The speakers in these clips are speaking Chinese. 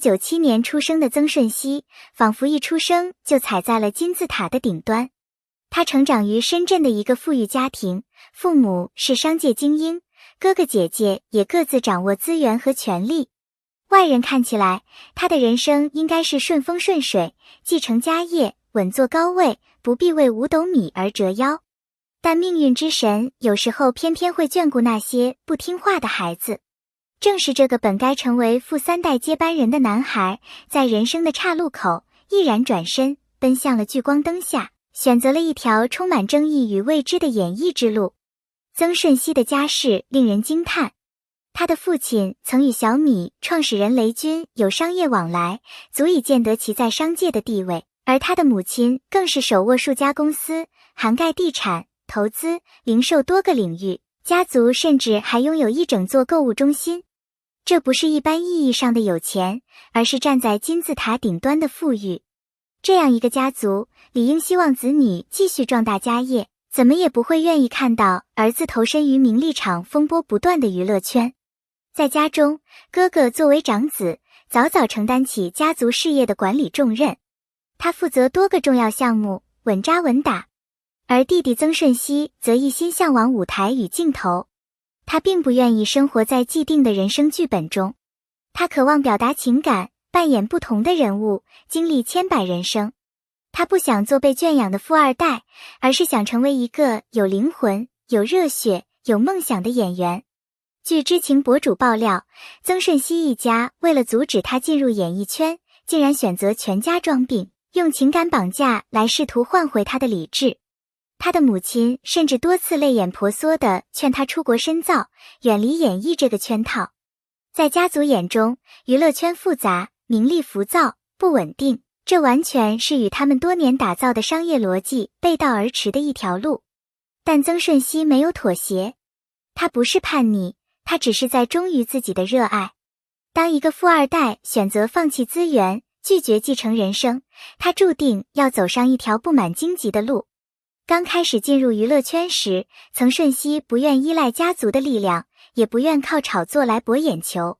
1997年出生的曾舜晞，仿佛一出生就踩在了金字塔的顶端。他成长于深圳的一个富裕家庭，父母是商界精英，哥哥姐姐也各自掌握资源和权力。外人看起来，他的人生应该是顺风顺水，继承家业，稳坐高位，不必为5斗米而折腰。但命运之神有时候偏偏会眷顾那些不听话的孩子。正是这个本该成为富3代接班人的男孩，在人生的岔路口毅然转身，奔向了聚光灯下，选择了一条充满争议与未知的演艺之路。曾舜晞的家世令人惊叹，他的父亲曾与小米创始人雷军有商业往来，足以见得其在商界的地位，而他的母亲更是手握数家公司，涵盖地产、投资、零售多个领域，家族甚至还拥有一整座购物中心。这不是一般意义上的有钱，而是站在金字塔顶端的富裕。这样一个家族，理应希望子女继续壮大家业，怎么也不会愿意看到儿子投身于名利场风波不断的娱乐圈。在家中，哥哥作为长子，早早承担起家族事业的管理重任，他负责多个重要项目，稳扎稳打。而弟弟曾舜晞则一心向往舞台与镜头，他并不愿意生活在既定的人生剧本中，他渴望表达情感，扮演不同的人物，经历千百人生。他不想做被圈养的富二代，而是想成为一个有灵魂、有热血、有梦想的演员。据知情博主爆料，曾舜晞一家为了阻止他进入演艺圈，竟然选择全家装病，用情感绑架来试图换回他的理智。他的母亲甚至多次泪眼婆娑地劝他出国深造，远离演艺这个圈套。在家族眼中，娱乐圈复杂，名利浮躁，不稳定，这完全是与他们多年打造的商业逻辑背道而驰的一条路。但曾舜晞没有妥协，他不是叛逆，他只是在忠于自己的热爱。当一个富二代选择放弃资源，拒绝继承人生，他注定要走上一条布满荆棘的路。刚开始进入娱乐圈时，曾舜晞不愿依赖家族的力量，也不愿靠炒作来博眼球。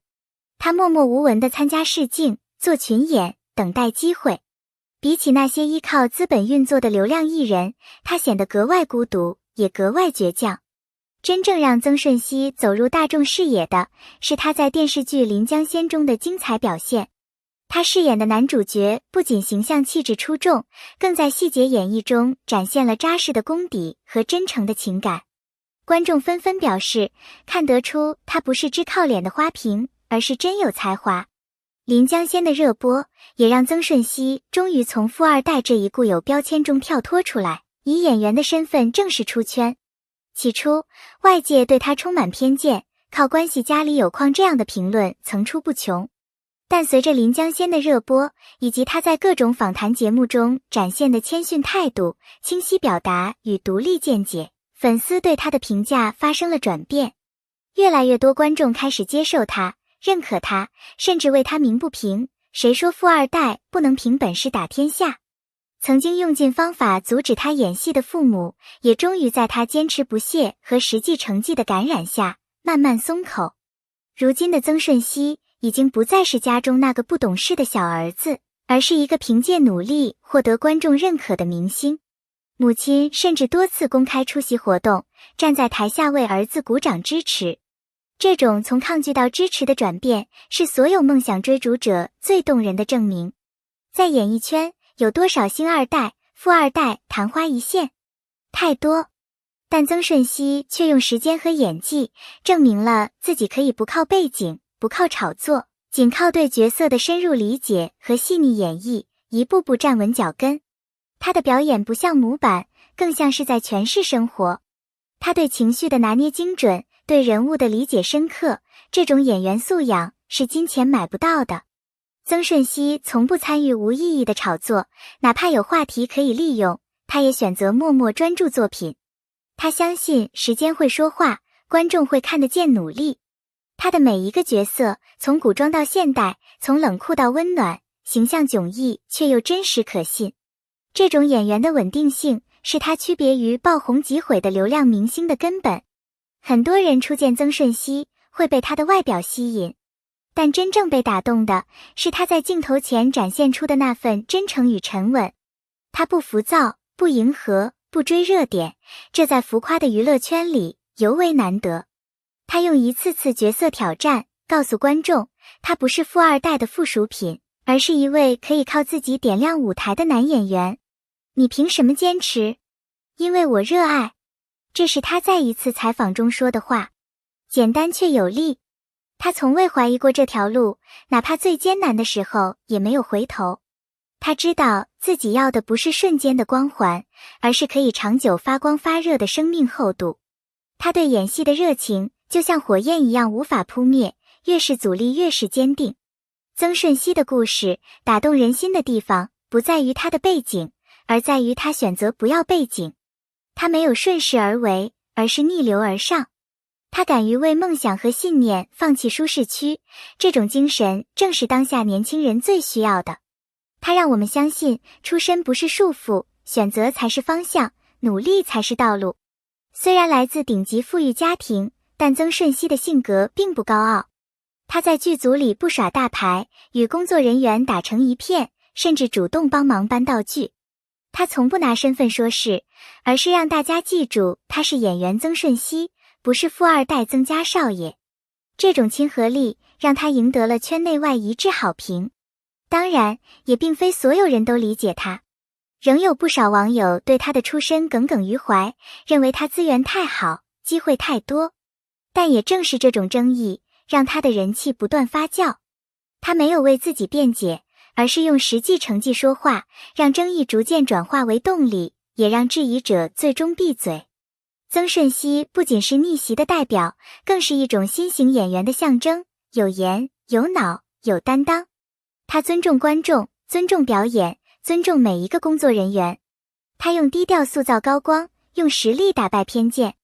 他默默无闻地参加试镜，做群演，等待机会。比起那些依靠资本运作的流量艺人，他显得格外孤独，也格外倔强。真正让曾舜晞走入大众视野的，是他在电视剧《临江仙》中的精彩表现。他饰演的男主角不仅形象气质出众，更在细节演绎中展现了扎实的功底和真诚的情感。观众纷纷表示，看得出他不是只靠脸的花瓶，而是真有才华。临江仙的热播也让曾舜晞终于从富二代这一固有标签中跳脱出来，以演员的身份正式出圈。起初，外界对他充满偏见，靠关系家里有矿这样的评论层出不穷。但随着临江仙的热播，以及他在各种访谈节目中展现的谦逊态度、清晰表达与独立见解，粉丝对他的评价发生了转变。越来越多观众开始接受他，认可他，甚至为他鸣不平。谁说富二代不能凭本事打天下？曾经用尽方法阻止他演戏的父母，也终于在他坚持不懈和实际成绩的感染下，慢慢松口。如今的曾舜晞已经不再是家中那个不懂事的小儿子，而是一个凭借努力获得观众认可的明星。母亲甚至多次公开出席活动，站在台下为儿子鼓掌支持。这种从抗拒到支持的转变，是所有梦想追逐者最动人的证明。在演艺圈，有多少星二代、富二代昙花一现？太多。但曾舜晞却用时间和演技证明了自己可以不靠背景，不靠炒作，仅靠对角色的深入理解和细腻演绎，一步步站稳脚跟。他的表演不像模板，更像是在诠释生活。他对情绪的拿捏精准，对人物的理解深刻，这种演员素养是金钱买不到的。曾舜晞从不参与无意义的炒作，哪怕有话题可以利用，他也选择默默专注作品。他相信时间会说话，观众会看得见努力。他的每一个角色，从古装到现代，从冷酷到温暖，形象迥异却又真实可信。这种演员的稳定性，是他区别于爆红即毁的流量明星的根本。很多人初见曾舜晞会被他的外表吸引，但真正被打动的是他在镜头前展现出的那份真诚与沉稳。他不浮躁，不迎合，不追热点，这在浮夸的娱乐圈里尤为难得。他用一次次角色挑战告诉观众，他不是富二代的附属品，而是一位可以靠自己点亮舞台的男演员。你凭什么坚持？因为我热爱。这是他在一次采访中说的话，简单却有力。他从未怀疑过这条路，哪怕最艰难的时候也没有回头。他知道自己要的不是瞬间的光环，而是可以长久发光发热的生命厚度。他对演戏的热情就像火焰一样无法扑灭，越是阻力越是坚定。曾舜晞的故事打动人心的地方，不在于他的背景，而在于他选择不要背景。他没有顺势而为，而是逆流而上。他敢于为梦想和信念放弃舒适区，这种精神正是当下年轻人最需要的。他让我们相信，出身不是束缚，选择才是方向，努力才是道路。虽然来自顶级富裕家庭，但曾舜晞的性格并不高傲。他在剧组里不耍大牌，与工作人员打成一片，甚至主动帮忙搬道具。他从不拿身份说事，而是让大家记住他是演员曾舜晞，不是富二代曾家少爷。这种亲和力让他赢得了圈内外一致好评。当然，也并非所有人都理解他，仍有不少网友对他的出身耿耿于怀，认为他资源太好，机会太多。但也正是这种争议，让他的人气不断发酵。他没有为自己辩解，而是用实际成绩说话，让争议逐渐转化为动力，也让质疑者最终闭嘴。曾舜晞不仅是逆袭的代表，更是一种新型演员的象征，有颜、有脑、有担当。他尊重观众，尊重表演，尊重每一个工作人员。他用低调塑造高光，用实力打败偏见。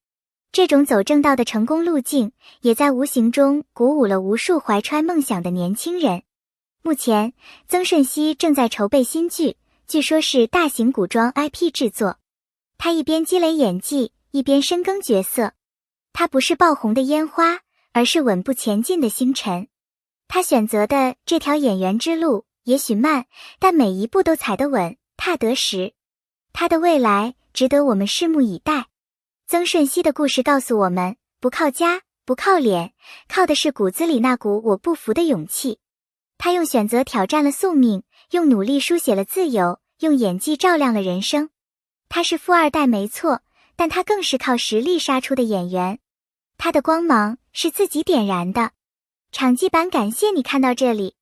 这种走正道的成功路径，也在无形中鼓舞了无数怀揣梦想的年轻人。目前，曾舜晞正在筹备新剧，据说是大型古装 IP 制作。他一边积累演技，一边深耕角色。他不是爆红的烟花，而是稳步前进的星辰。他选择的这条演员之路也许慢，但每一步都踩得稳，踏得实。他的未来值得我们拭目以待。曾舜晞的故事告诉我们，不靠家，不靠脸，靠的是骨子里那股我不服的勇气。他用选择挑战了宿命，用努力书写了自由，用演技照亮了人生。他是富二代没错，但他更是靠实力杀出的演员。他的光芒是自己点燃的。场记版感谢你看到这里。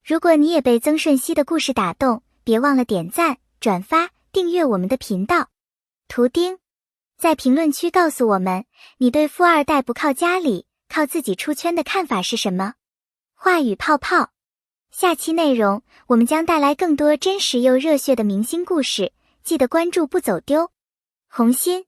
如果你也被曾舜晞的故事打动，别忘了点赞、转发、订阅我们的频道。图钉在评论区告诉我们，你对富二代不靠家里，靠自己出圈的看法是什么？话语泡泡。下期内容我们将带来更多真实又热血的明星故事，记得关注不走丢。红心。